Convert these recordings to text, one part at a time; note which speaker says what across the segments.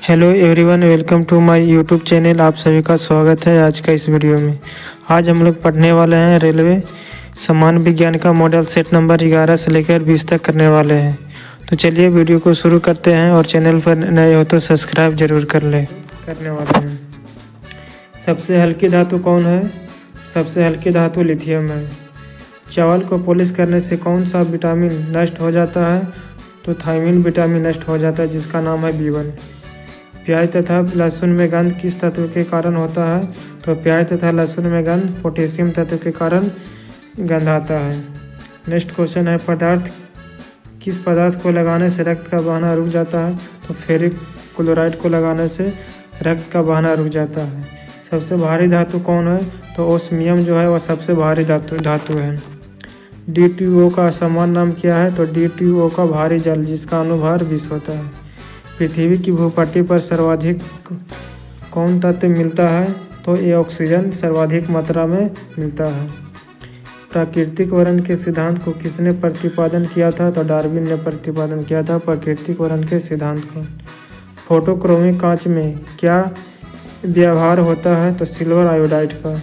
Speaker 1: Hello everyone, welcome to my YouTube channel. आप सभी का स्वागत है आज का इस वीडियो में। आज हम लोग पढ़ने वाले हैं रेलवे सामान्य विज्ञान का मॉडल सेट नंबर 11 से लेकर 20 तक करने वाले हैं। तो चलिए वीडियो को शुरू करते हैं और चैनल पर नए हो तो सब्सक्राइब जरूर करने वाले हैं। सबसे हल्की धातु कौन है? सबसे हल्की धातु लिथियम है। चावल को पॉलिश करने से कौन सा विटामिन नष्ट हो जाता है? तो थायमिन विटामिन नष्ट हो जाता है, जिसका नाम है B1। प्याज तथा लहसुन में गंध किस तत्व के कारण होता है? तो प्याज तथा लहसुन में गंध पोटेशियम तत्व के कारण गंध आता है। नेक्स्ट क्वेश्चन है, किस पदार्थ को लगाने से रक्त का बहाना रुक जाता है? तो फेरिक क्लोराइड को लगाने से रक्त का बहाना रुक जाता है। सबसे भारी धातु कौन है? तो ओस्मियम जो है वह सबसे भारी धातु है। D2O का सामान्य नाम क्या है? तो D2O का भारी जल, जिसका अनुभार 20 होता है। पृथ्वी की भूपट्टी पर सर्वाधिक कौन तत्व मिलता है? तो ये ऑक्सीजन सर्वाधिक मात्रा में मिलता है। प्राकृतिक वर्ण के सिद्धांत को किसने प्रतिपादन किया था? तो डार्विन ने प्रतिपादन किया था प्राकृतिक वर्ण के सिद्धांत को। फोटोक्रोमिक कांच में क्या व्यवहार होता है? तो सिल्वर आयोडाइड का।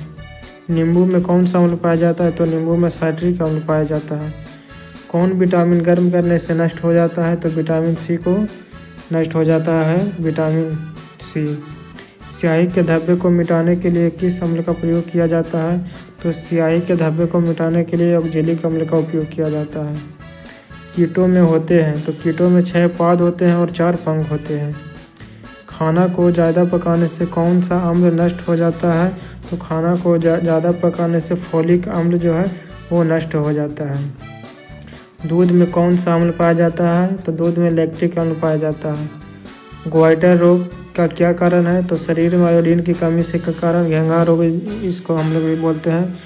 Speaker 1: नींबू में कौन सा अम्ल पाया जाता है? तो नींबू में साइट्रिक अम्ल पाया जाता है। कौन विटामिन गर्म करने से नष्ट हो जाता है? तो विटामिन सी को नष्ट हो जाता है विटामिन सी। स्याही के धब्बे को मिटाने के लिए किस अम्ल का प्रयोग किया जाता है? तो स्याही के धब्बे को मिटाने के लिए ऑक्जेलिक अम्ल का उपयोग किया जाता है। कीटों में होते हैं, तो कीटों में 6 पाद होते हैं और 4 पंख होते हैं। खाना को ज़्यादा पकाने से कौन सा अम्ल नष्ट हो जाता है? तो खाना को ज़्यादा पकाने से फोलिक अम्ल जो है वो नष्ट हो जाता है। दूध में कौन सा अम्ल पाया जाता है? तो दूध में लैक्टिक अम्ल पाया जाता है। ग्वाइटर रोग का क्या कारण है? तो शरीर में आयोडीन की कमी से का कारण घेंघा रोग इसको हम लोग भी बोलते हैं,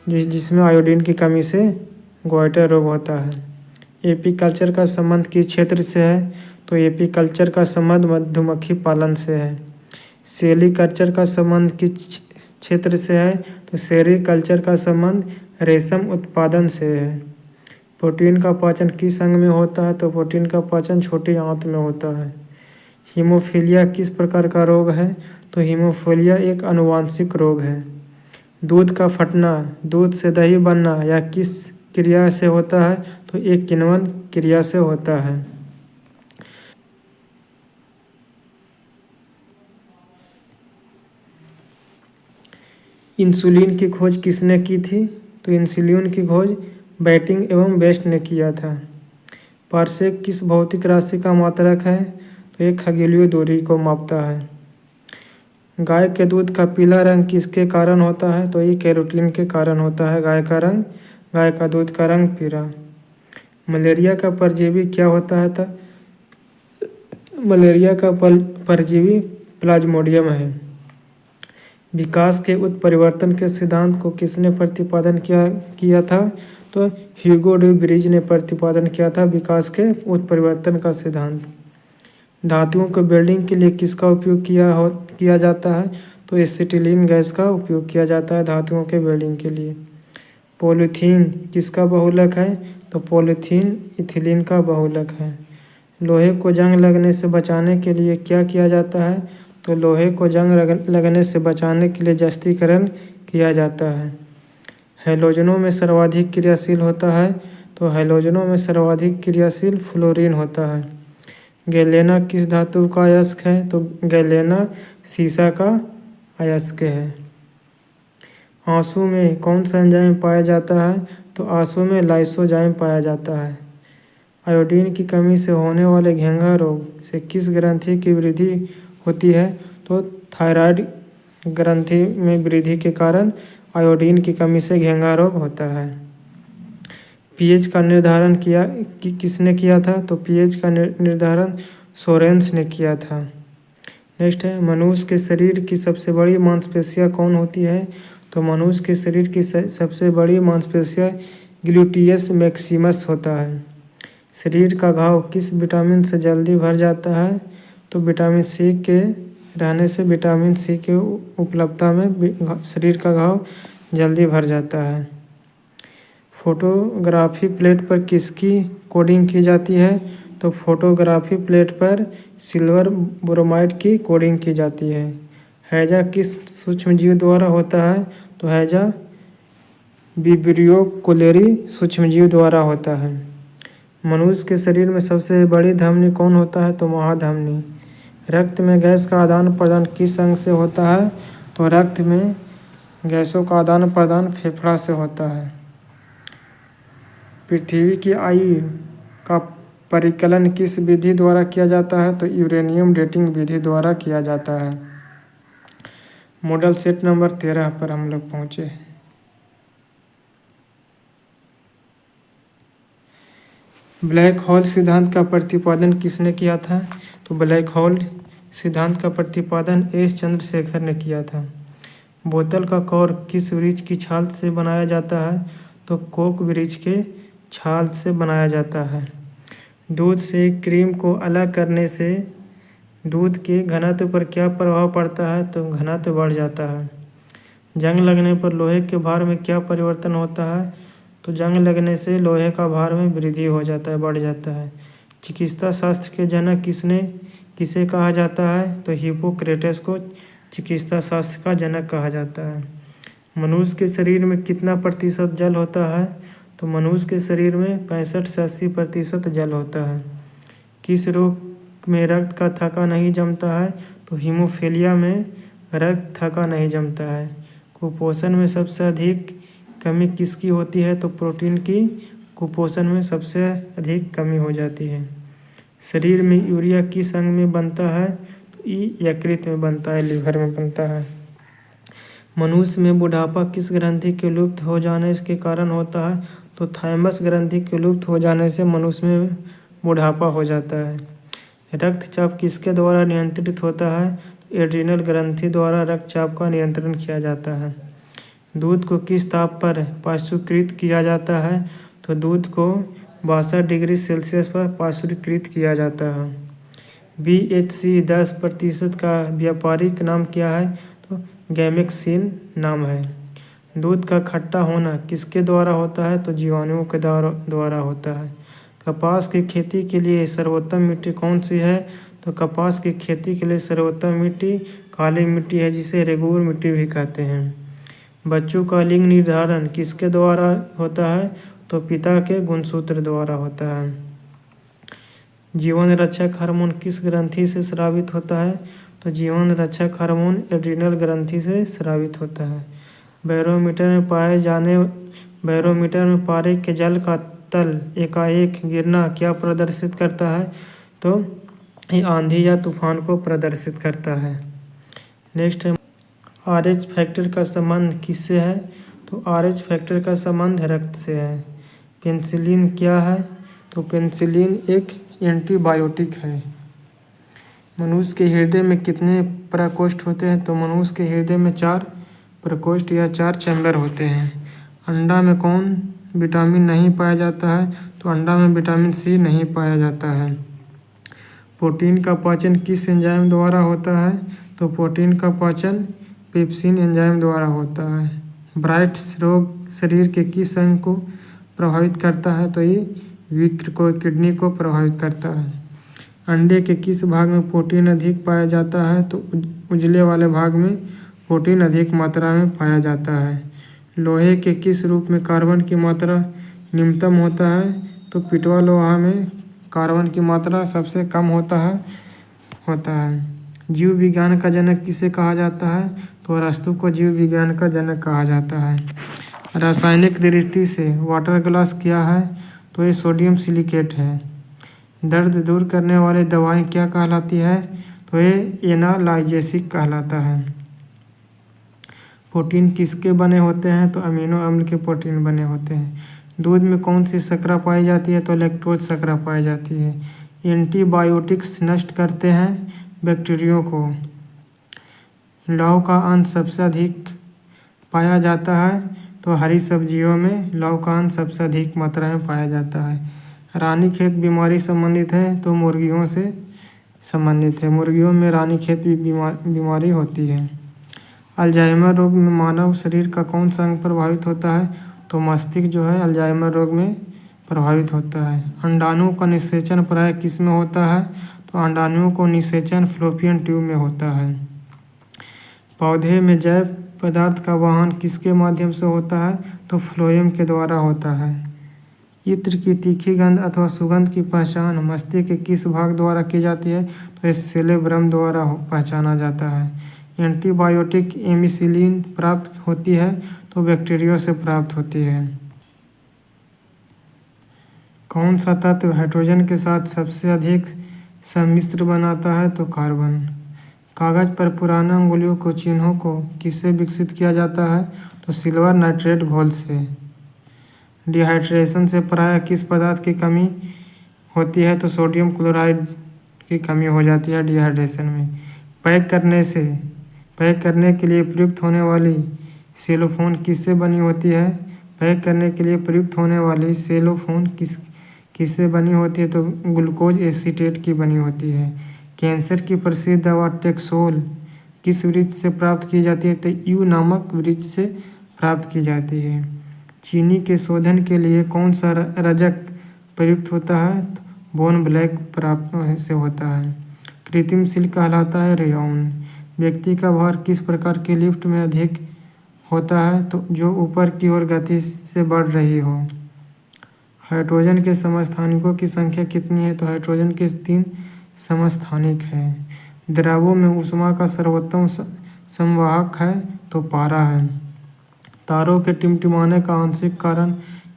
Speaker 1: जिसमें आयोडीन की कमी से ग्वाइटर रोग होता है। एपीकल्चर का संबंध किस क्षेत्र से है? तो एपीकल्चर का संबंध मधुमक्खी पालन से है। सेरीकल्चर का संबंध किस क्षेत्र से है? तो सेरीकल्चर का संबंध रेशम उत्पादन से है। प्रोटीन का पाचन किस अंग में होता है? तो प्रोटीन का पाचन छोटी आंत में होता है। हीमोफीलिया किस प्रकार का रोग है? तो हीमोफीलिया एक आनुवांशिक रोग है। दूध का फटना, दूध से दही बनना या किस क्रिया से होता है? तो एक किण्वन क्रिया से होता है। इंसुलिन की खोज किसने की थी? तो इंसुलिन की खोज बैटिंग एवं बेस्ट ने किया था। पारसेक किस भौतिक राशि का मात्रक है? तो एक खगोलीय दूरी को मापता है। गाय के दूध का पीला रंग किसके कारण होता है? तो ये कैरोटीन के कारण होता है। गाय का दूध का रंग पीला। मलेरिया का परजीवी क्या होता है? मलेरिया का परजीवी प्लाज्मोडियम है। विकास के उत्परिवर्तन के सिद्धांत को किसने प्रतिपादन किया था? तो ह्यूगो डी ब्रिज ने प्रतिपादन किया था विकास के उत्परिवर्तन का सिद्धांत। धातुओं को वेल्डिंग के लिए किसका उपयोग किया जाता है? तो एसिटिलीन गैस का उपयोग किया जाता है धातुओं के वेल्डिंग के लिए। पॉलीथीन किसका बहुलक है? तो पॉलीथीन इथिलीन का बहुलक है। लोहे को जंग लगने से बचाने के लिए क्या किया जाता है? तो लोहे को जंग लगने से बचाने के लिए जस्तीकरण किया जाता है। हैलोजनों में सर्वाधिक क्रियाशील होता है? तो हैलोजनों में सर्वाधिक क्रियाशील फ्लोरीन होता है। गैलेना किस धातु का अयस्क है? तो गैलेना सीसा का अयस्क है। आंसू में कौन सा एंजाइम पाया जाता है? तो आंसू में लाइसोजाइम पाया जाता है। आयोडीन की कमी से होने वाले घेंघा रोग से किस ग्रंथि की वृद्धि होती है? तो थायराइड ग्रंथि में वृद्धि के कारण आयोडीन की कमी से घेंघा रोग होता है। पीएच का निर्धारण किसने किया था? तो पीएच का निर्धारण सोरेंस ने किया था। नेक्स्ट है, मनुष्य के शरीर की सबसे बड़ी मांसपेशियां कौन होती है? तो मनुष्य के शरीर की सबसे बड़ी मांसपेशियां ग्लूटियस मैक्सिमस होता है। शरीर का घाव किस विटामिन से जल्दी भर जाता है? तो विटामिन सी के रहने से विटामिन सी के उपलब्धता में शरीर का घाव जल्दी भर जाता है। फोटोग्राफी प्लेट पर किसकी कोडिंग की जाती है? तो फोटोग्राफी प्लेट पर सिल्वर ब्रोमाइड की कोटिंग की जाती है। हैजा किस सूक्ष्मजीव द्वारा होता है? तो हैजा विब्रियो कोलेरी सूक्ष्मजीव द्वारा होता है। मनुष्य के शरीर में सबसे बड़ी धमनी कौन होता है? तो महाधमनी। रक्त में गैस का आदान प्रदान किस अंग से होता है? तो रक्त में गैसों का आदान प्रदान फेफड़ा से होता है। पृथ्वी की आयु का परिकलन किस विधि द्वारा किया जाता है? तो यूरेनियम डेटिंग विधि द्वारा किया जाता है। मॉडल सेट नंबर 13 पर हम लोग पहुँचे। ब्लैक होल सिद्धांत का प्रतिपादन किसने किया था? तो ब्लैक होल सिद्धांत का प्रतिपादन एस चंद्रशेखर ने किया था। बोतल का कॉर्क किस वृक्ष की छाल से बनाया जाता है? तो कोक वृक्ष के छाल से बनाया जाता है। दूध से क्रीम को अलग करने से दूध के घनत्व पर क्या प्रभाव पड़ता है? तो घनत्व बढ़ जाता है। जंग लगने पर लोहे के भार में क्या परिवर्तन होता है? तो जंग लगने से लोहे का भार में वृद्धि हो जाता है, बढ़ जाता है। चिकित्सा शास्त्र के जनक किसे कहा जाता है? तो हिप्पोक्रेटस को चिकित्सा शास्त्र का जनक कहा जाता है। मनुष्य के शरीर में कितना प्रतिशत जल होता है? तो मनुष्य के शरीर में 65 से 80% जल होता है। किस रोग में रक्त का थक्का नहीं जमता है? तो हीमोफीलिया में रक्त थक्का नहीं जमता है। कुपोषण में सबसे अधिक कमी किसकी होती है? तो प्रोटीन की कुपोषण में सबसे अधिक कमी हो जाती है। शरीर में यूरिया किस अंग में बनता है? तो यकृत में बनता है, लीवर में बनता है। मनुष्य में बुढ़ापा किस ग्रंथि के लुप्त हो जाने के कारण होता है? तो थाइमस ग्रंथि के लुप्त हो जाने से मनुष्य में बुढ़ापा हो जाता है। रक्तचाप किसके द्वारा नियंत्रित होता है? एड्रिनल ग्रंथि द्वारा रक्तचाप का नियंत्रण किया जाता है। दूध को किस ताप पर पाश्चुकृत किया जाता है? तो दूध को 62 डिग्री सेल्सियस पर पाश्चुकृत किया जाता है। BHC 10% का व्यापारिक नाम क्या है? तो गैमेक्सिन नाम है। दूध का खट्टा होना किसके द्वारा होता है? तो जीवाणुओं के द्वारा होता है। कपास की खेती के लिए सर्वोत्तम मिट्टी कौन सी है? तो कपास की खेती के लिए सर्वोत्तम मिट्टी काली मिट्टी है, जिसे रेगूर मिट्टी भी कहते हैं। बच्चों का लिंग निर्धारण किसके द्वारा होता है? तो पिता के गुणसूत्र द्वारा होता है। जीवन रक्षक हार्मोन किस ग्रंथि से स्रावित होता है? तो जीवन रक्षक हार्मोन एड्रिनल ग्रंथि से स्रावित होता है। बैरोमीटर में पारे के जल का तल एकाएक गिरना क्या प्रदर्शित करता है? तो ये आंधी या तूफान को प्रदर्शित करता है। नेक्स्ट है RH फैक्टर का संबंध किससे है? तो RH फैक्टर का संबंध रक्त से है। पेनिसिलिन क्या है? तो पेनिसिलिन एक एंटीबायोटिक है। मनुष्य के हृदय में कितने प्रकोष्ठ होते हैं? तो मनुष्य के हृदय में 4 प्रकोष्ठ या 4 चैम्बर होते हैं। अंडा में कौन विटामिन नहीं पाया जाता है? तो अंडा में विटामिन C नहीं पाया जाता है। प्रोटीन का पाचन किस एंजाइम द्वारा होता है? तो प्रोटीन का पाचन पेप्सिन एंजाइम द्वारा होता है। ब्राइट्स रोग शरीर के किस अंग को प्रभावित करता है? तो ये वृक्क को, किडनी को प्रभावित करता है। अंडे के किस भाग में प्रोटीन अधिक पाया जाता है? तो उजले वाले भाग में प्रोटीन अधिक मात्रा में पाया जाता है। लोहे के किस रूप में कार्बन की मात्रा न्यूनतम होता है? तो पिटवा लोहा में कार्बन की मात्रा सबसे कम होता है। जीव विज्ञान का जनक किसे कहा जाता है? तो अरस्तु को जीव विज्ञान का जनक कहा जाता है। रासायनिक दृष्टि से वाटर ग्लास क्या है? तो ये सोडियम सिलिकेट है। दर्द दूर करने वाली दवाएं क्या कहलाती है? तो ये एनाल्जेसिक कहलाता है। प्रोटीन किसके बने होते हैं? तो अमीनो अम्ल के प्रोटीन बने होते हैं। दूध में कौन सी शर्करा पाई जाती है? तो लैक्टोज शर्करा पाई जाती है। एंटीबायोटिक्स नष्ट करते हैं बैक्टीरियो को। लौह का अंश सबसे अधिक पाया जाता है, तो हरी सब्जियों में लौह का अंश सबसे अधिक मात्रा में पाया जाता है। रानीखेत बीमारी संबंधित है, तो मुर्गियों से संबंधित है। मुर्गियों में रानीखेत बीमारी होती है। अल्जाइमर रोग में मानव शरीर का कौन सा अंग प्रभावित होता है? तो मस्तिष्क जो है अल्जाइमर रोग में प्रभावित होता है। अंडाणुओं का निषेचन प्रायः किस में होता है? तो अंडाणुओं को निषेचन फ्लोपियन ट्यूब में होता है। पौधे में जैव पदार्थ का वहन किसके माध्यम से होता है? तो फ्लोएम के द्वारा होता है। इत्र की तीखी गंध अथवा सुगंध की पहचान मस्तिष्क के किस भाग द्वारा की जाती है? तो इस सेरेब्रम द्वारा पहचाना जाता है। एंटीबायोटिक एमिसिलिन प्राप्त होती है तो बैक्टीरिया से प्राप्त होती है। कौन सा तत्व हाइड्रोजन के साथ सबसे अधिक सम्मिश्र बनाता है? तो कार्बन। कागज पर पुराना अंगुलियों को चिन्हों को किससे विकसित किया जाता है? तो सिल्वर नाइट्रेट घोल से। डिहाइड्रेशन से प्रायः किस पदार्थ की कमी होती है? तो सोडियम क्लोराइड की कमी हो जाती है डिहाइड्रेशन में। पैक करने के लिए प्रयुक्त होने वाली सेलोफोन किससे बनी होती है? पैक करने के लिए प्रयुक्त होने वाली सेलोफोन किससे बनी होती है? तो ग्लूकोज एसीटेट की बनी होती है। कैंसर की प्रसिद्ध दवा टेक्सोल किस वृक्ष से प्राप्त की जाती है? तो यू नामक वृक्ष से प्राप्त की जाती है। चीनी के शोधन के लिए कौन सा रजक प्रयुक्त होता है? तो बोन ब्लैक प्राप्त से होता है। कृत्रिम सिल्क कहलाता है रेयॉन। व्यक्ति का भार किस प्रकार की लिफ्ट में अधिक होता है? तो जो ऊपर की ओर गति से बढ़ रही हो। हाइड्रोजन के समस्थानिकों की संख्या कितनी है? तो हाइड्रोजन के 3 समस्थानिक हैं। द्रवों में ऊष्मा का सर्वोत्तम संवाहक है तो पारा है। तारों के टिमटिमाने का आंशिक कारण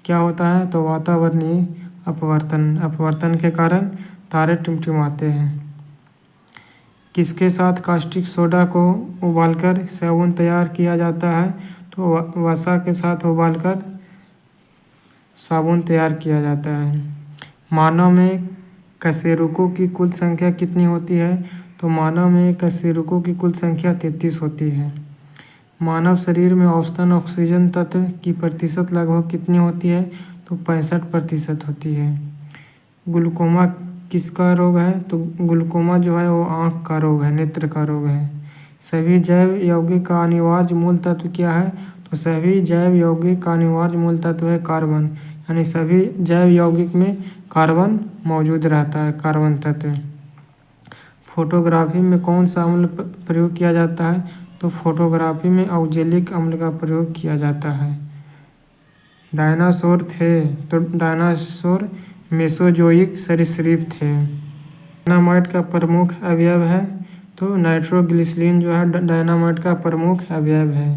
Speaker 1: क्या होता है? तो वातावरणीय अपवर्तन के कारण तारे टिमटिमाते हैं। किसके साथ कास्टिक सोडा को उबालकर साबुन तैयार किया जाता है? तो वसा के साथ उबालकर साबुन तैयार किया जाता है। मानव में कशेरुकों की कुल संख्या कितनी होती है? तो मानव में कशेरुकों की कुल संख्या 33 होती है। मानव शरीर में औसतन ऑक्सीजन तत्व की प्रतिशत लगभग कितनी होती है? तो 65% होती है। ग्लूकोमा किसका रोग है? तो ग्लूकोमा जो है वो आँख का रोग है, नेत्र का रोग है। सभी जैव यौगिक का अनिवार्य मूल तत्व क्या है? तो सभी जैव यौगिक का अनिवार्य मूल तत्व है कार्बन, यानी सभी जैव यौगिक में कार्बन मौजूद रहता है, कार्बन तत्व। फोटोग्राफी में कौन सा अम्ल प्रयोग किया जाता है? तो फोटोग्राफी में ऑक्जेलिक अम्ल का प्रयोग किया जाता है। डायनासोर थे तो डायनासोर मेसोजोइक सरीसृप थे। डायनामाइट का प्रमुख अवयव है तो नाइट्रोग्लिसरीन जो है डायनामाइट का प्रमुख अवयव है।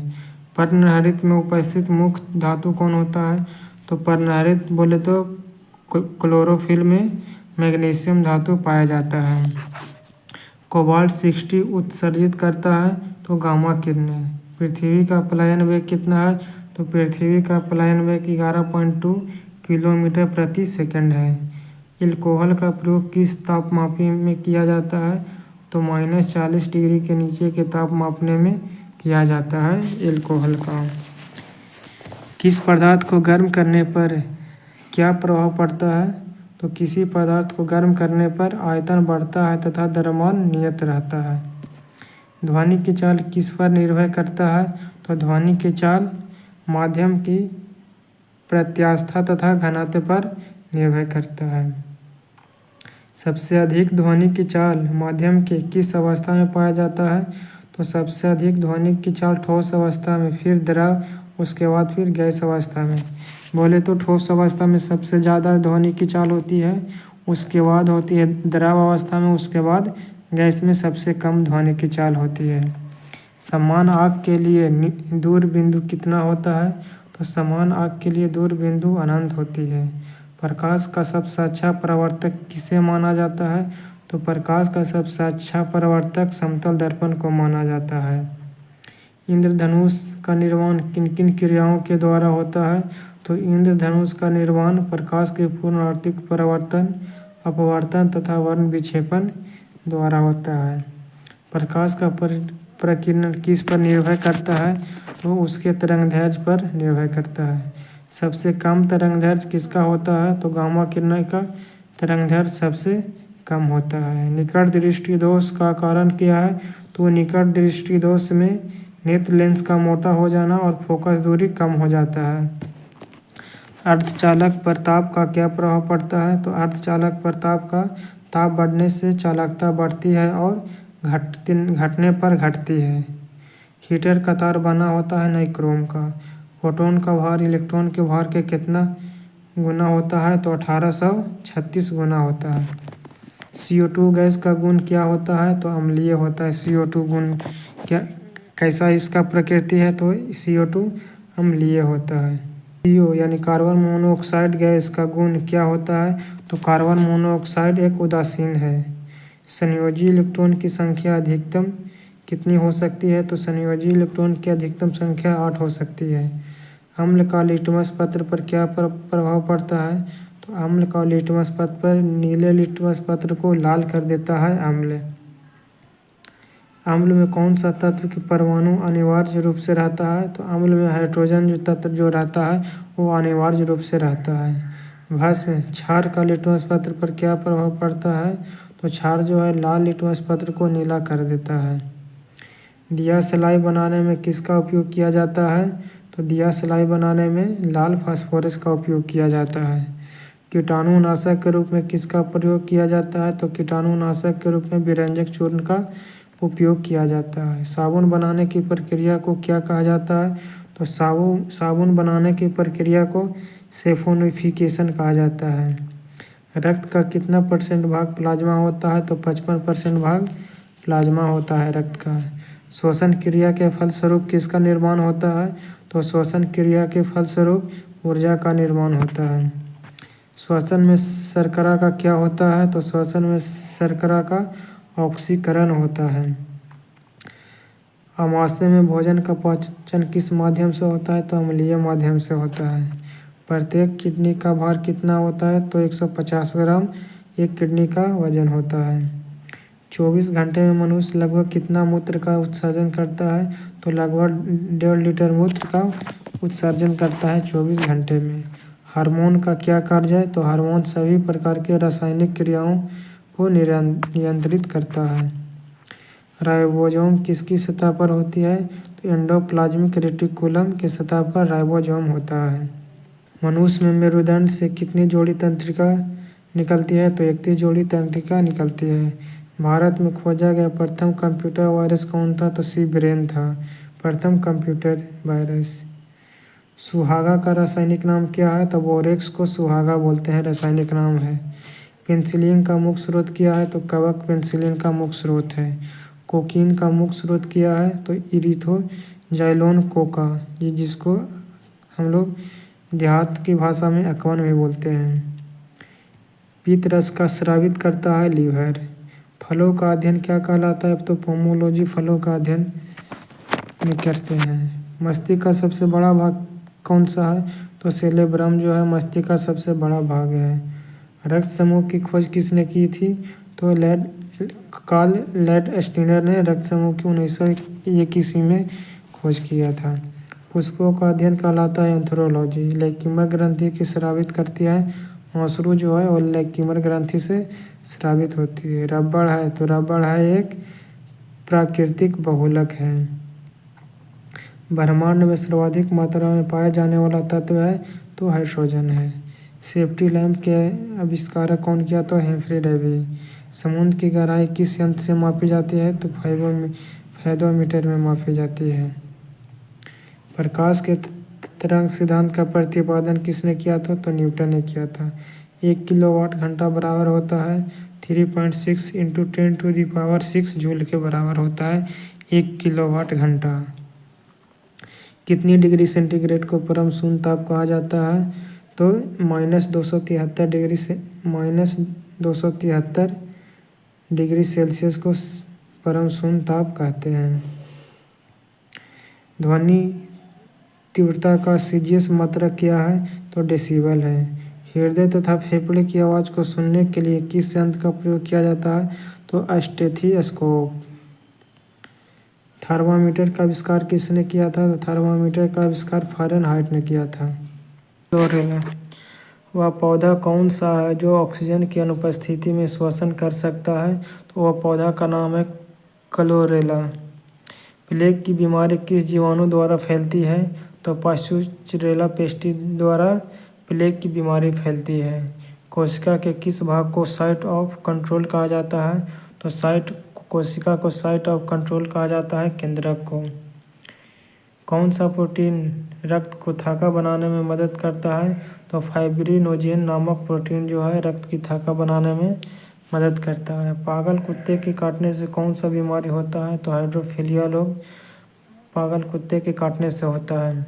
Speaker 1: पर्णहरित में उपस्थित मुख्य धातु कौन होता है? तो पर्णहरित बोले तो क्लोरोफिल में मैग्नीशियम धातु पाया जाता है। कोबाल्ट 60 उत्सर्जित करता है तो गामा किरणें। पृथ्वी का पलायन वेग कितना है? तो पृथ्वी का पलायन वेग 11.2 किलोमीटर प्रति सेकंड है। एल्कोहल का प्रयोग किस ताप मापी में किया जाता है? तो -40 डिग्री के नीचे के ताप मापने में किया जाता है एल्कोहल का। किस पदार्थ को गर्म करने पर क्या प्रभाव पड़ता है? तो किसी पदार्थ को गर्म करने पर आयतन बढ़ता है तथा द्रव्यमान नियत रहता है। ध्वनि की चाल किस पर निर्भर करता है? तो ध्वनि की चाल माध्यम की प्रत्यास्थता तथा घनत्व पर निर्भर करता है। सबसे अधिक ध्वनि की चाल माध्यम के किस अवस्था में पाया जाता है? तो सबसे अधिक ध्वनि की चाल ठोस अवस्था में, फिर द्रव, उसके बाद फिर गैस अवस्था में। बोले तो ठोस अवस्था में सबसे ज़्यादा ध्वनि की चाल होती है, उसके बाद होती है द्रव अवस्था में, उसके बाद गैस में सबसे कम ध्वनि की चाल होती है। समान आग के लिए दूर बिंदु कितना होता है? तो समान आग के लिए दूर बिंदु अनंत होती है। प्रकाश का सबसे अच्छा परावर्तक किसे माना जाता है? तो प्रकाश का सबसे अच्छा परावर्तक समतल दर्पण को माना जाता है। इंद्रधनुष का निर्माण किन किन क्रियाओं के द्वारा होता है? तो इंद्रधनुष का निर्माण प्रकाश के पूर्ण आवर्तिक परावर्तन, अपवर्तन तथा वर्ण विक्षेपण द्वारा होता है। प्रकाश का प्रकीर्णन किस पर निर्भर करता है? तो उसके तरंगदैर्घ्य पर निर्भर करता है। सबसे कम तरंगदैर्घ्य किसका होता है? तो गामा किरण का तरंगदैर्घ्य सबसे कम होता है। निकट दृष्टि दोष का कारण क्या है? तो निकट दृष्टि दोष में नेत्र लेंस का मोटा हो जाना और फोकस दूरी कम हो जाता है। अर्धचालक पर ताप का क्या प्रभाव पड़ता है? तो अर्धचालक पर ताप बढ़ने से चालकता बढ़ती है और घटने पर घटती है। हीटर का तार बना होता है नाइक्रोम का। फोटोन का भार इलेक्ट्रॉन के भार के कितना गुना होता है? तो 1836 गुना होता है। CO2 गैस का गुण क्या होता है? तो अम्लीय होता है। CO2 गुण क्या कैसा इसका प्रकृति है? तो CO2 अम्लीय होता है। CO यानी कार्बन मोनोऑक्साइड गैस का गुण क्या होता है? तो कार्बन मोनोऑक्साइड एक उदासीन है। संयोजी इलेक्ट्रॉन की संख्या अधिकतम कितनी हो सकती है? तो संयोजी इलेक्ट्रॉन की अधिकतम संख्या 8 हो सकती है। अम्ल का लिटमस पत्र पर क्या प्रभाव पड़ता है? तो अम्ल का लिटमस पत्र पर नीले लिटमस पत्र को लाल कर देता है अम्ल। अम्ल में कौन सा तत्व के परमाणु अनिवार्य रूप से रहता है? तो अम्ल में हाइड्रोजन जो तत्व जो रहता है वो अनिवार्य रूप से रहता है। भस्म क्षार का लिटमस पत्र पर क्या प्रभाव पड़ता है? तो क्षार जो है लाल लिटमस पत्र को नीला कर देता है। दिया सलाई बनाने में किसका उपयोग किया जाता है? तो दिया सलाई बनाने में लाल फास्फोरस का उपयोग किया जाता है। कीटाणुनाशक के रूप में किसका प्रयोग किया जाता है? तो कीटाणुनाशक के रूप में विरंजक चूर्ण का उपयोग किया जाता है। साबुन बनाने की प्रक्रिया को क्या कहा जाता है? तो साबुन बनाने की प्रक्रिया को सेफोनिफिकेशन कहा जाता है। रक्त का कितना % भाग प्लाज्मा होता है? तो 55% भाग प्लाज्मा होता है रक्त का। श्वसन क्रिया के फलस्वरूप किसका निर्माण होता है? तो श्वसन क्रिया के फलस्वरूप ऊर्जा का निर्माण होता है। श्वसन में शर्करा का क्या होता है? तो श्वसन में शर्करा का ऑक्सीकरण होता है। आमाशय में भोजन का पाचन किस माध्यम से होता है? तो अम्लीय माध्यम से होता है। प्रत्येक किडनी का भार कितना होता है? तो 150 ग्राम एक किडनी का वजन होता है। 24 घंटे में मनुष्य लगभग कितना मूत्र का उत्सर्जन करता है? तो लगभग 1.5 लीटर मूत्र का उत्सर्जन करता है 24 घंटे में। हार्मोन का क्या कार्य है? तो हार्मोन सभी प्रकार के रासायनिक क्रियाओं को नियंत्रित करता है। राइबोसोम किसकी सतह पर होती है? तो एंडोप्लाज्मिक रेटिकुलम की सतह पर राइबोसोम होता है। मनुष्य में मेरुदंड से कितनी जोड़ी तंत्रिका निकलती है? तो 31 जोड़ी तंत्रिका निकलती है। भारत में खोजा गया प्रथम कंप्यूटर वायरस कौन था? तो सी ब्रेन था प्रथम कंप्यूटर वायरस। सुहागा का रासायनिक नाम क्या है? तो बोरेक्स को सुहागा बोलते हैं, रासायनिक नाम है। पेनिसिलिन का मुख्य स्रोत क्या है? तो कवक पेनिसिलिन का मुख्य स्रोत है। कोकीन का मुख्य स्रोत क्या है? तो इरिथ्रोजाइलोन कोका, ये जिसको हम लोग देहात की भाषा में अकवन भी बोलते हैं। पीत रस का स्रावित करता है लीवर। फलों का अध्ययन क्या कहलाता है? तो पोमोलॉजी फलों का अध्ययन करते हैं। मस्तिष्क का सबसे बड़ा भाग कौन सा है? तो सेरेब्रम जो है मस्तिष्क का सबसे बड़ा भाग है। रक्त समूह की खोज किसने की थी? तो कार्ल लैंडस्टीनर ने रक्त समूह की 1921 में खोज किया था। पुष्पों का अध्ययन कहलाता है एंथ्रोलॉजी। लेक्यूमर ग्रंथि की स्रावित करती है। मशरू जो है वो लेक्यूमर ग्रंथि से स्रावित होती है। रबड़ है तो रबड़ है एक प्राकृतिक बहुलक है। ब्रह्मांड में सर्वाधिक मात्रा में पाया जाने वाला तत्व है तो हाइड्रोजन है। सेफ्टी लैंप के आविष्कारक कौन किया? तो हेम्फ्री डेवी। समुद्र की गहराई किस यंत्र से मापी जाती है? तो फेदोमीटर में मापी जाती है। प्रकाश के तरंग सिद्धांत का प्रतिपादन किसने किया था? तो न्यूटन ने किया था। 1 किलोवाट घंटा बराबर होता है 3.6 इंटू 10⁶ जूल के बराबर होता है 1 किलोवाट घंटा। कितनी डिग्री सेंटीग्रेड को परम शून्य ताप कहा जाता है? तो -273 डिग्री सेल्सियस को परम शून्य ताप कहते हैं। ध्वनि तीव्रता का सीजीएस मात्रक क्या है? तो डेसिबल है। हृदय तथा फेफड़े की आवाज़ को सुनने के लिए किस यंत्र का प्रयोग किया जाता है? तो स्टेथोस्कोप। थर्मामीटर का आविष्कार किसने किया था? तो थर्मामीटर का आविष्कार फ़ारेनहाइट ने किया था। वह पौधा कौन सा है जो ऑक्सीजन की अनुपस्थिति में श्वसन कर सकता है? तो वह पौधा का नाम है क्लोरेला। प्लेग की बीमारी किस जीवाणु द्वारा फैलती है? तो पास्चुरेला पेस्टी द्वारा प्लेग की बीमारी फैलती है। कोशिका के किस भाग को साइट ऑफ कंट्रोल कहा जाता है? तो कोशिका को साइट ऑफ कंट्रोल कहा जाता है केंद्रक को। कौन सा प्रोटीन रक्त को थाका बनाने में मदद करता है? तो फाइब्रिनोजेन नामक प्रोटीन जो है रक्त की थाका बनाने में मदद करता है। पागल कुत्ते के काटने से कौन सा बीमारी होता है? तो हाइड्रोफीलिया रोग पागल कुत्ते के काटने से होता है।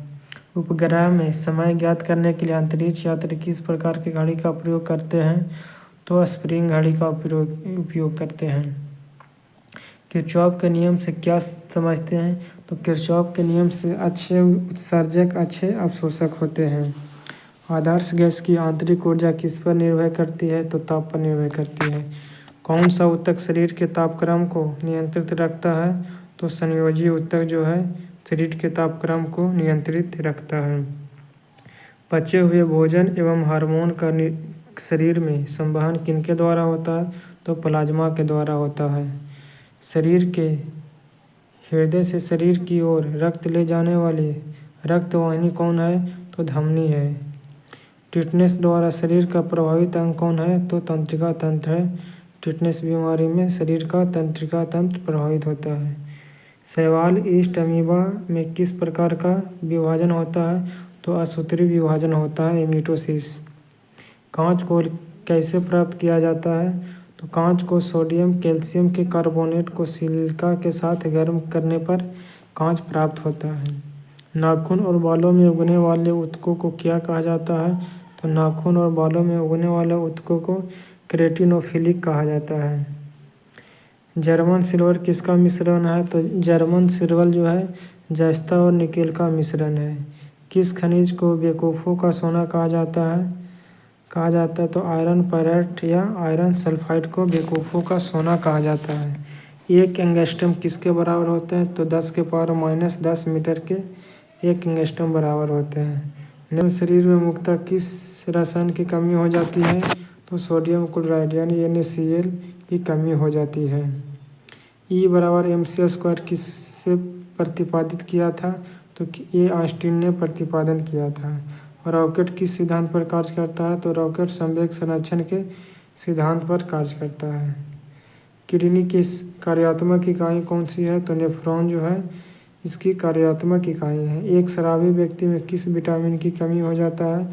Speaker 1: उपग्रह में समय ज्ञात करने के लिए अंतरिक्ष यात्री किस प्रकार की घड़ी का प्रयोग करते हैं? तो स्प्रिंग घड़ी का उपयोग करते हैं। किरचॉफ के नियम से क्या समझते हैं? तो किरचॉफ के नियम से अच्छे उत्सर्जक अच्छे अवशोषक होते हैं। आदर्श गैस की आंतरिक ऊर्जा किस पर निर्भर करती है? तो ताप पर निर्भर करती है। कौन सा ऊतक शरीर के तापक्रम को नियंत्रित रखता है? तो संयोजी ऊतक जो है शरीर के तापक्रम को नियंत्रित रखता है। पचे हुए भोजन एवं हार्मोन का शरीर में संवहन किनके द्वारा होता है? तो प्लाज्मा के द्वारा होता है। शरीर के हृदय से शरीर की ओर रक्त ले जाने वाली रक्तवाहिनी कौन है? तो धमनी है। टिटनेस द्वारा शरीर का प्रभावित अंग कौन है? तो तंत्रिका तंत्र है। टिटनेस बीमारी में शरीर का तंत्रिका तंत्र प्रभावित होता है। शैवाल ईस्ट अमीबा में किस प्रकार का विभाजन होता है? तो असूत्री विभाजन होता है, मीटोसिस। कांच को कैसे प्राप्त किया जाता है? तो कांच को सोडियम कैल्शियम के कार्बोनेट को सिलिका के साथ गर्म करने पर कांच प्राप्त होता है। नाखून और बालों में उगने वाले ऊतकों को क्या कहा जाता है? तो नाखून और बालों में उगने वाले ऊतकों को केराटिनोफिलिक कहा जाता है। जर्मन सिल्वर किसका मिश्रण है? तो जर्मन सिल्वर जो है जस्ता और निकेल का मिश्रण है। किस खनिज को बेवकूफ़ों का सोना कहा जाता है? तो आयरन पैरेट या आयरन सल्फाइड को बेवकूफ़ों का सोना कहा जाता है। एक एंगस्ट्रम किसके बराबर होते हैं? तो 10 के पावर -10 मीटर के एक एंगस्ट्रम बराबर होते हैं। शरीर में मुख्यतः किस रसायन की कमी हो जाती है? तो सोडियम क्लोराइड यानी NaCl की कमी हो जाती है। E बराबर mc² किससे प्रतिपादित किया था? तो ये आइंस्टीन ने प्रतिपादन किया था। रॉकेट किस सिद्धांत पर कार्य करता है? तो रॉकेट संवेग संरक्षण के सिद्धांत पर कार्य करता है। किडनी की कार्यात्मक इकाई कौन सी है? तो नेफ्रॉन जो है इसकी कार्यात्मक इकाई है। एक शराबी व्यक्ति में किस विटामिन की कमी हो जाता है?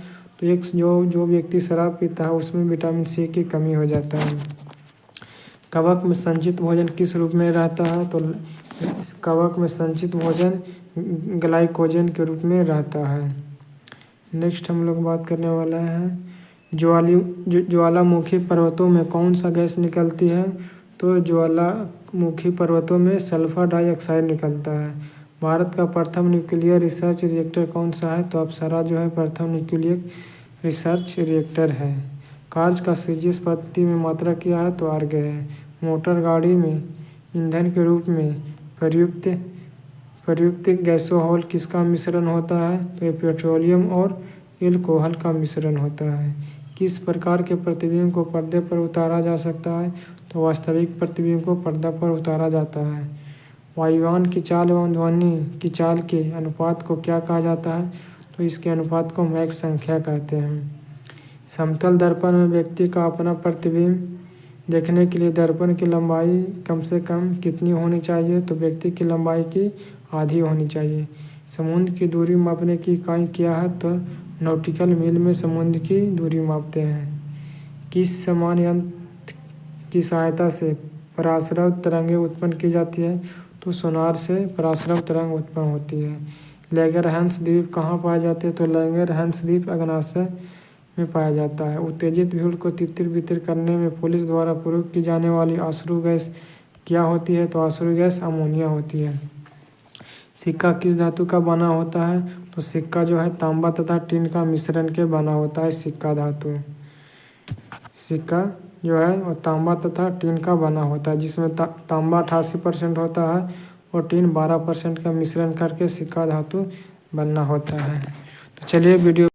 Speaker 1: तो एक जो व्यक्ति शराब पीता है उसमें विटामिन C की कमी हो जाता है। कवक में संचित भोजन किस रूप में रहता है? तो कवक में संचित भोजन ग्लाइकोजन के रूप में रहता है। नेक्स्ट हम लोग बात करने वाला है ज्वालामुखी पर्वतों में कौन सा गैस निकलती है? तो ज्वालामुखी पर्वतों में सल्फर डाइऑक्साइड निकलता है। भारत का प्रथम न्यूक्लियर रिसर्च रिएक्टर कौन सा है? तो अप्सरा जो है प्रथम न्यूक्लियर रिसर्च रिएक्टर है। कार्य का सीजीएस पद्धति में मात्रा क्या है? तो अर्घ्य है। मोटर गाड़ी में ईंधन के रूप में प्रयुक्त गैसोहॉल किसका मिश्रण होता है? तो पेट्रोलियम और एल्कोहल का मिश्रण होता है। किस प्रकार के प्रतिबिंब को पर्दे पर उतारा जा सकता है? तो वास्तविक प्रतिबिंब को पर्दा पर उतारा जाता है। वायुयान की चाल एवं ध्वनि की चाल के अनुपात को क्या कहा जाता है? तो इसके अनुपात को मैक संख्या कहते हैं। समतल दर्पण में व्यक्ति का अपना प्रतिबिंब देखने के लिए दर्पण की लंबाई कम से कम कितनी होनी चाहिए? तो व्यक्ति की लंबाई की आधी होनी चाहिए। समुद्र की दूरी मापने की इकाई क्या है? तो नॉटिकल मील में समुद्र की दूरी मापते हैं। किस समान यंत्र की सहायता से पराश्रव तरंगें उत्पन्न की जाती है? तो सोनार से पराश्रव तरंग उत्पन्न होती है। लैंगरहैंस द्वीप कहाँ पाए जाते हैं? तो लैंगरहैंस द्वीप अग्न्याशय में पाया जाता है। उत्तेजित फ्यूल को तितर बितर करने में पुलिस द्वारा प्रयोग की जाने वाली अश्रु गैस क्या होती है? तो अश्रु गैस अमोनिया होती है। सिक्का किस धातु का बना होता है? तो सिक्का जो है तांबा तथा टिन का मिश्रण के बना होता है सिक्का धातु। सिक्का जो है वो तांबा तथा टिन का बना होता है, जिसमें तांबा 88% होता है और टिन 12% का मिश्रण करके सिक्का धातु बनना होता है। तो चलिए वीडियो